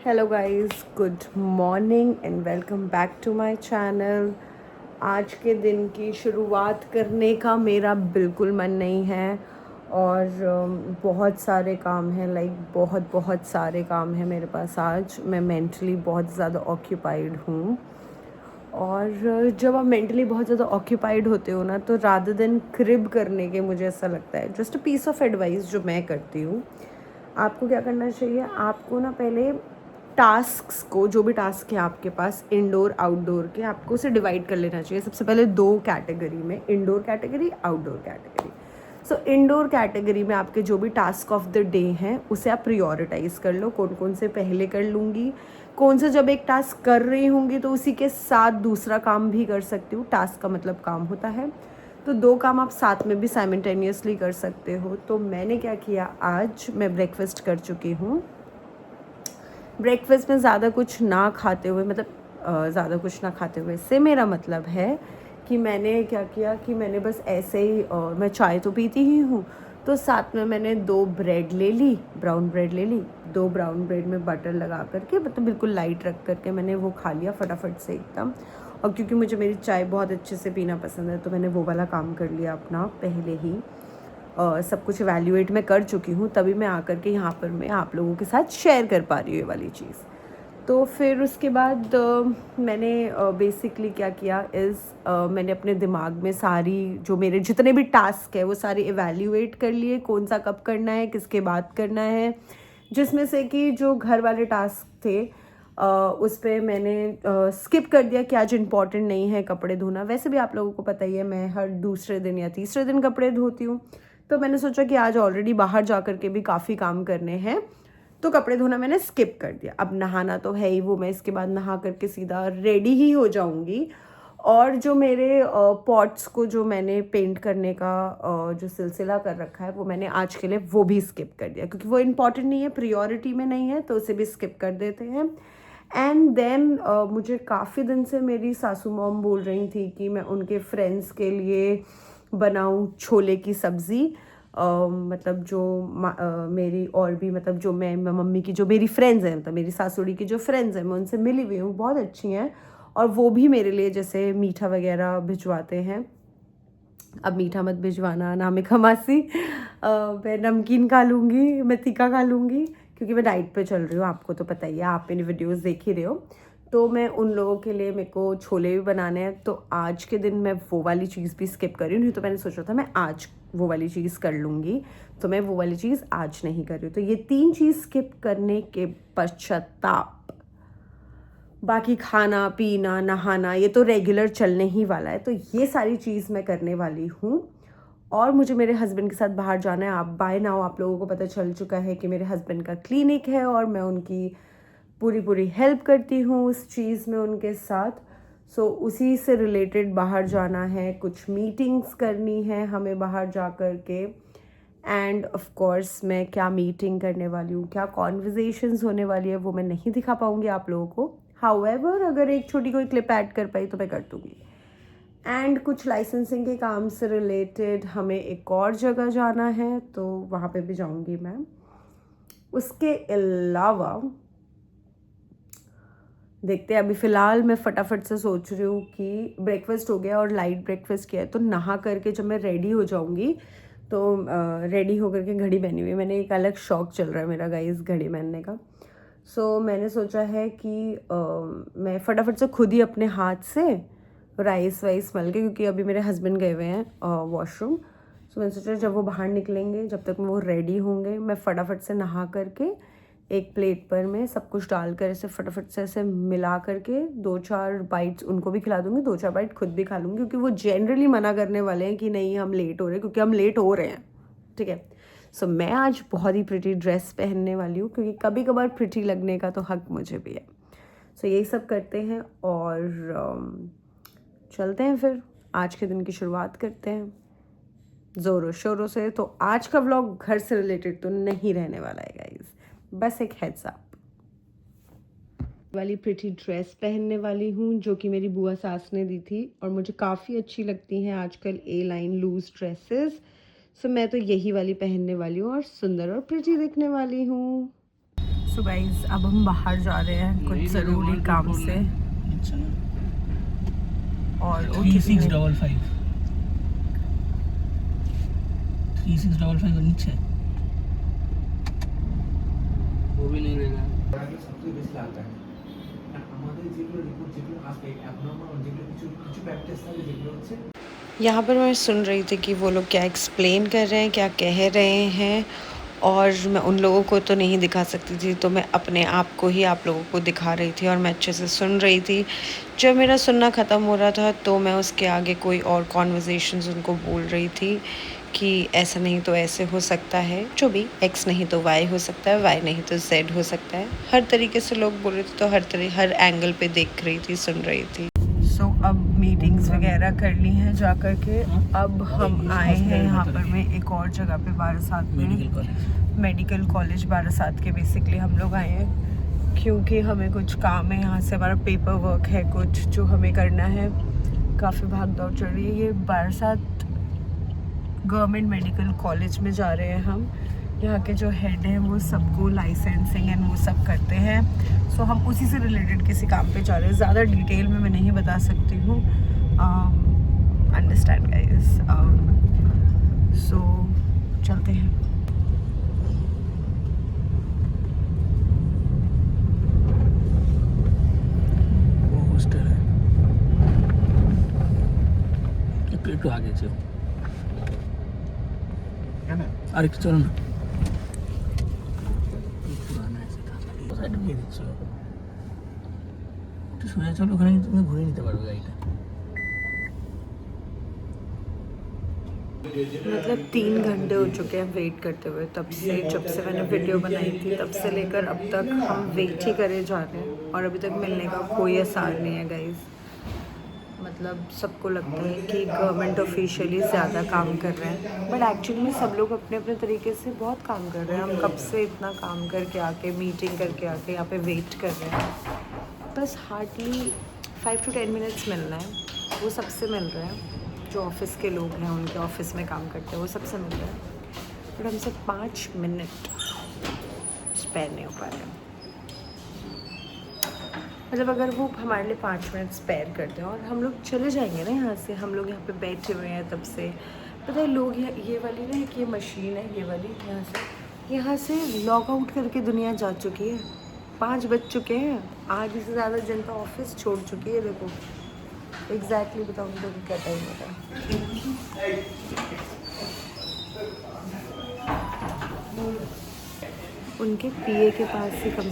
Hello guys, good morning and welcome back to my channel. आज के दिन की शुरुआत करने का मेरा बिल्कुल मन नहीं है और बहुत सारे काम हैं, बहुत सारे काम हैं मेरे पास। आज मैं मेंटली बहुत ज़्यादा ऑक्यूपाइड हूँ और जब आप मेंटली बहुत ज़्यादा ऑक्यूपाइड होते हो ना, तो रादर देन क्रिब करने के, मुझे ऐसा लगता है, just a piece of advice जो मैं करती हूँ, आपको क्या करना चाहिए, आपको ना पहले टास्क्स को, जो भी टास्क है आपके पास इंडोर आउटडोर के, आपको उसे डिवाइड कर लेना चाहिए। सबसे पहले दो कैटेगरी में, इंडोर कैटेगरी, आउटडोर कैटेगरी। सो इंडोर कैटेगरी में आपके जो भी टास्क ऑफ द डे हैं उसे आप प्रियोरिटाइज़ कर लो, कौन कौन से पहले कर लूँगी, कौन सा जब एक टास्क कर रही होंगी तो उसी के साथ दूसरा काम भी कर सकती हूँ। टास्क का मतलब काम होता है, तो दो काम आप साथ में भी साइमल्टेनियसली कर सकते हो। तो मैंने क्या किया, आज मैं ब्रेकफास्ट कर चुकी हूँ। ब्रेकफास्ट में ज़्यादा कुछ ना खाते हुए, मतलब ज़्यादा कुछ ना खाते हुए से मेरा मतलब है कि मैंने क्या किया कि मैंने बस ऐसे ही, मैं चाय तो पीती ही हूँ, तो साथ में मैंने 2 ब्रेड ले ली, ब्राउन ब्रेड ले ली। 2 ब्राउन ब्रेड में बटर लगा करके, मतलब बिल्कुल लाइट रख करके मैंने वो खा लिया फटाफट से एकदम। और क्योंकि मुझे मेरी चाय बहुत अच्छे से पीना पसंद है, तो मैंने वो वाला काम कर लिया अपना पहले ही। सब कुछ इवैल्यूएट मैं कर चुकी हूँ, तभी मैं आकर के यहाँ पर मैं आप लोगों के साथ शेयर कर पा रही हूँ ये वाली चीज़। तो फिर उसके बाद मैंने बेसिकली क्या किया मैंने अपने दिमाग में सारी, जो मेरे जितने भी टास्क है वो सारे इवैल्यूएट कर लिए, कौन सा कब करना है, किसके बाद करना है। जिसमें से कि जो घर वाले टास्क थे उस पर मैंने स्किप कर दिया कि आज इम्पॉर्टेंट नहीं है कपड़े धोना। वैसे भी आप लोगों को पता ही है, मैं हर दूसरे दिन या तीसरे दिन कपड़े धोती हूँ, तो मैंने सोचा कि आज ऑलरेडी बाहर जा कर के भी काफ़ी काम करने हैं, तो कपड़े धोना मैंने स्किप कर दिया। अब नहाना तो है ही, वो मैं इसके बाद नहा करके सीधा रेडी ही हो जाऊंगी। और जो मेरे पॉट्स को जो मैंने पेंट करने का जो सिलसिला कर रखा है, वो मैंने आज के लिए वो भी स्किप कर दिया, क्योंकि वो इम्पॉर्टेंट नहीं है, प्रियोरिटी में नहीं है, तो उसे भी स्किप कर देते हैं। एंड देन मुझे काफ़ी दिन से मेरी सासू मॉम बोल रही थी कि मैं उनके फ्रेंड्स के लिए बनाऊं छोले की सब्ज़ी। मतलब जो मेरी और भी, मतलब जो मैं मम्मी की जो मेरी फ्रेंड्स हैं, मतलब मेरी सासुड़ी की जो फ्रेंड्स हैं, मैं उनसे मिली हुई हूँ, बहुत अच्छी हैं, और वो भी मेरे लिए जैसे मीठा वगैरह भिजवाते हैं। अब मीठा मत भिजवाना, ना मैं खमासी, मैं नमकीन खा लूँगी, मैं तीखा खा लूँगी, क्योंकि मैं डाइट पे चल रही हूँ, आपको तो पता ही है, आप मेरी वीडियोस देख ही रहे हो। तो मैं उन लोगों के लिए, मेरे को छोले भी बनाने हैं, तो आज के दिन मैं वो वाली चीज़ भी स्किप कर रही हूँ। नहीं तो मैंने सोचा था मैं आज वो वाली चीज़ कर लूँगी, तो मैं वो वाली चीज़ आज नहीं कर रही हूँ। तो ये 3 चीज़ स्किप करने के पश्चाताप बाकी खाना पीना नहाना ये तो रेगुलर चलने ही वाला है, तो ये सारी चीज़ मैं करने वाली हूँ। और मुझे मेरे हस्बैंड के साथ बाहर जाना है। आप बाय नाउ आप लोगों को पता चल चुका है कि मेरे हस्बैंड का क्लिनिक है और मैं उनकी पूरी हेल्प करती हूँ उस चीज़ में उनके साथ। सो उसी से रिलेटेड बाहर जाना है, कुछ मीटिंग्स करनी है हमें बाहर जा कर के। एंड ऑफ कोर्स मैं क्या मीटिंग करने वाली हूँ, क्या कॉन्वर्जेशंस होने वाली है, वो मैं नहीं दिखा पाऊँगी आप लोगों को। हाउएवर अगर एक छोटी कोई क्लिप ऐड कर पाई तो मैं कर दूँगी। एंड कुछ लाइसेंसिंग के काम से रिलेटेड हमें एक और जगह जाना है, तो वहाँ पे भी जाऊँगी मैं। उसके अलावा देखते हैं, अभी फ़िलहाल मैं फटाफट से सोच रही हूँ कि ब्रेकफास्ट हो गया और लाइट ब्रेकफास्ट किया है, तो नहा करके जब मैं रेडी हो जाऊँगी, तो रेडी होकर के घड़ी पहनी हुई है, मैंने एक अलग शौक चल रहा है मेरा गाइस घड़ी पहनने का। सो मैंने सोचा है कि मैं फटाफट से खुद ही अपने हाथ से राइस वाइस मल के, क्योंकि अभी मेरे हस्बैंड गए हुए हैं वॉशरूम, सो मैंने सोचा जब वो बाहर निकलेंगे, जब तक वो रेडी होंगे, मैं फटाफट से नहा करके एक प्लेट पर मैं सब कुछ डालकर ऐसे फटाफट से ऐसे मिला करके 2-4 बाइट्स उनको भी खिला दूँगी, 2-4 बाइट खुद भी खा लूँगी, क्योंकि वो जनरली मना करने वाले हैं कि नहीं हम लेट हो रहे हैं, क्योंकि हम लेट हो रहे हैं, ठीक है। सो मैं आज बहुत ही प्रिटी ड्रेस पहनने वाली हूँ, क्योंकि कभी कभार प्रिटी लगने का तो हक मुझे भी है। सो यही सब करते हैं और चलते हैं, फिर आज के दिन की शुरुआत करते हैं ज़ोरों शोरों से। तो आज का व्लॉग घर से रिलेटेड तो नहीं रहने वाला है गाइस, बस एक हेड्स अप। वाली प्रिटी ड्रेस पहनने वाली हूँ, जो कि मेरी बुआ सास ने दी थी और मुझे काफ़ी अच्छी लगती हैं आजकल ए लाइन लूज ड्रेसेस। सो मैं तो यही वाली पहनने वाली हूँ और सुंदर और प्रिटी दिखने वाली हूँ। सो गाइस अब हम बाहर जा रहे हैं कुछ ज़रूरी काम से। और 3655 3655 नीचे वो भी नहीं लेना। सबसे बेस्ट लगता है আমাদের যেগুলো রিপোর্ট যেগুলো আসবে অ্যাবনর্মাল যেগুলো কিছু কিছু প্র্যাকটিস থাকে যেগুলো হচ্ছে। यहाँ पर मैं सुन रही थी कि वो लोग क्या एक्सप्लेन कर रहे हैं, क्या कह रहे हैं, और मैं उन लोगों को तो नहीं दिखा सकती थी, तो मैं अपने आप को ही आप लोगों को दिखा रही थी और मैं अच्छे से सुन रही थी। जब मेरा सुनना ख़त्म हो रहा था तो मैं उसके आगे कोई और कॉन्वर्सेशंस उनको बोल रही थी कि ऐसा नहीं तो ऐसे हो सकता है, जो भी एक्स नहीं तो वाई हो सकता है, वाई नहीं तो जेड हो सकता है। हर तरीके से लोग बोल रहे थे, तो हर एंगल पे देख रही थी, सुन रही थी। सो अब मीटिंग्स वगैरह कर ली हैं जा कर के। अब हम आए हैं यहाँ पर में एक और जगह पे बारासात में, मेडिकल कॉलेज बारासात के बेसिकली हम लोग आए हैं क्योंकि हमें कुछ काम है यहाँ से। हमारा पेपर वर्क है कुछ जो हमें करना है, काफ़ी भाग दौड़ चल रही है। ये बारासात गवर्नमेंट मेडिकल कॉलेज में जा रहे हैं हम। यहाँ के जो हेड हैं वो सबको लाइसेंसिंग एंड वो सब करते हैं। सो हम उसी से रिलेटेड किसी काम पे जा रहे हैं। ज़्यादा डिटेल में मैं नहीं बता सकती हूँ, अंडरस्टैंड गाइस। सो चलते हैं। वो हॉस्टल है, একটু আগে যাও আর একটু চলো না, পুরানো আছে কোথায় ঢুকিয়ে দিচ্ছ, একটু সোজা চলো, ওখানে তুমি ঘুরে নিতে পারবে গাড়িটা। मतलब 3 घंटे हो चुके हैं वेट करते हुए, तब से जब से मैंने वीडियो बनाई थी तब से लेकर अब तक हम वेट ही करे जा रहे हैं और अभी तक मिलने का कोई आसार नहीं है गाइस। मतलब सबको लगता है कि गवर्नमेंट ऑफिशियली ज़्यादा काम कर रहे हैं, बट एक्चुअली में सब लोग अपने अपने तरीके से बहुत काम कर रहे हैं। हम कब से इतना काम करके आके, मीटिंग करके आके यहाँ पे वेट कर रहे हैं। बस हार्डली 5 to 10 मिनट्स मिलना है, वो सबसे मिल रहे हैं। जो ऑफिस के लोग हैं उनके ऑफिस में काम करते हैं वो सबसे मिल रहे हैं, बट हमसे 5 मिनट स्पेयर नहीं हो पा रहे हैं। मतलब अगर वो हमारे लिए 5 मिनट स्पेयर करते हैं और हम लोग चले जाएंगे ना यहाँ से, हम लोग यहाँ पे बैठे हुए हैं तब से, पता है लोग ये वाली ना, कि ये मशीन है ये वाली, यहाँ से लॉग आउट करके दुनिया जा चुकी है। 5 बज चुके हैं, आधे से ज़्यादा जनता ऑफिस छोड़ चुकी है। देखो एग्जैक्टली बताऊँ तो क्या टाइम होता है। उनके पीए के पास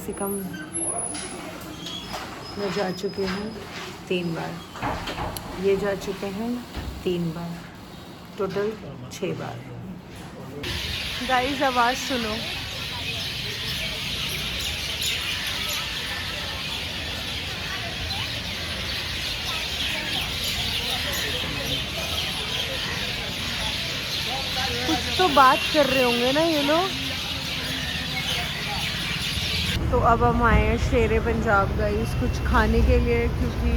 से कम मैं जा चुकी हूँ 3 बार, ये जा चुके हैं 3 बार, टोटल 6 बार। गाइस आवाज़ सुनो, कुछ तो बात कर रहे होंगे ना ये लोग। तो अब हम आए हैं शेरे पंजाब गाइस कुछ खाने के लिए, क्योंकि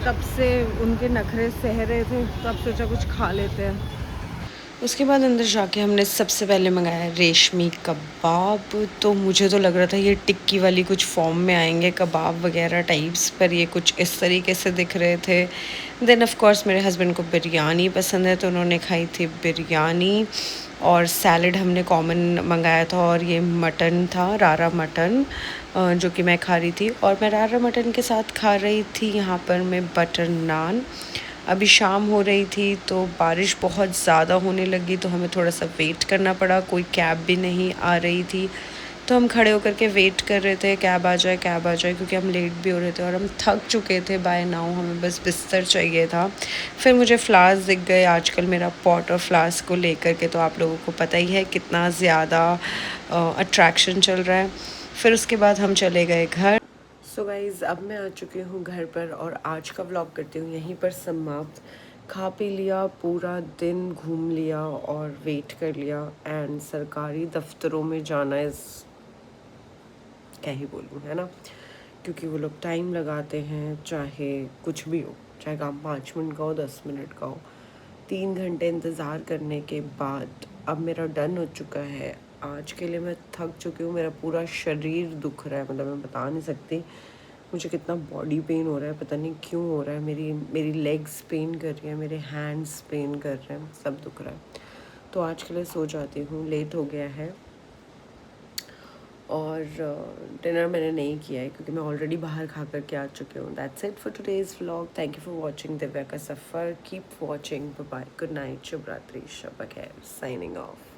तब से उनके नखरे सह रहे थे, तो अब सोचा कुछ खा लेते हैं। उसके बाद अंदर जाके हमने सबसे पहले मंगाया रेशमी कबाब। तो मुझे तो लग रहा था ये टिक्की वाली कुछ फॉर्म में आएंगे कबाब वगैरह टाइप्स, पर ये कुछ इस तरीके से दिख रहे थे। देन ऑफ कोर्स मेरे हस्बैंड को बिरयानी पसंद है, तो उन्होंने खाई थी बिरयानी, और सैलड हमने कॉमन मंगाया था, और ये मटन था, रारा मटन, जो कि मैं खा रही थी। और मैं रारा मटन के साथ खा रही थी यहाँ पर मैं बटर नान। अभी शाम हो रही थी तो बारिश बहुत ज़्यादा होने लगी, तो हमें थोड़ा सा वेट करना पड़ा, कोई कैब भी नहीं आ रही थी, तो हम खड़े होकर के वेट कर रहे थे कैब आ जाए क्योंकि हम लेट भी हो रहे थे और हम थक चुके थे बाय नाउ, हमें बस बिस्तर चाहिए था। फिर मुझे फ्लावर्स दिख गए, आजकल मेरा पॉट और फ्लावर्स को लेकर के तो आप लोगों को पता ही है कितना ज़्यादा अट्रैक्शन चल रहा है। फिर उसके बाद हम चले गए घर। सो गाइज़ अब मैं आ चुकी हूँ घर पर और आज का व्लॉग करती हूँ यहीं पर समाप्त। खा पी लिया, पूरा दिन घूम लिया और वेट कर लिया, एंड सरकारी दफ्तरों में जाना इज़ क्या ही बोलूँ, है ना, क्योंकि वो लोग टाइम लगाते हैं, चाहे कुछ भी हो, चाहे काम 5 मिनट का हो 10 मिनट का हो। 3 घंटे इंतज़ार करने के बाद अब मेरा डन हो चुका है। आज के लिए मैं थक चुकी हूँ, मेरा पूरा शरीर दुख रहा है, मतलब मैं बता नहीं सकती मुझे कितना बॉडी पेन हो रहा है, पता नहीं क्यों हो रहा है। मेरी लेग्स पेन कर रही है, मेरे हैंड्स पेन कर रहे हैं, सब दुख रहा है। तो आज के लिए सो जाती हूँ, लेट हो गया है। और डिनर मैंने नहीं किया है क्योंकि मैं ऑलरेडी बाहर खा कर के आ चुकी हूँ। That's it for today's vlog. Thank you for watching Divya का सफ़र। Keep watching. Bye, good night, शुभ रात्रि, शब बखैर, साइनिंग ऑफ।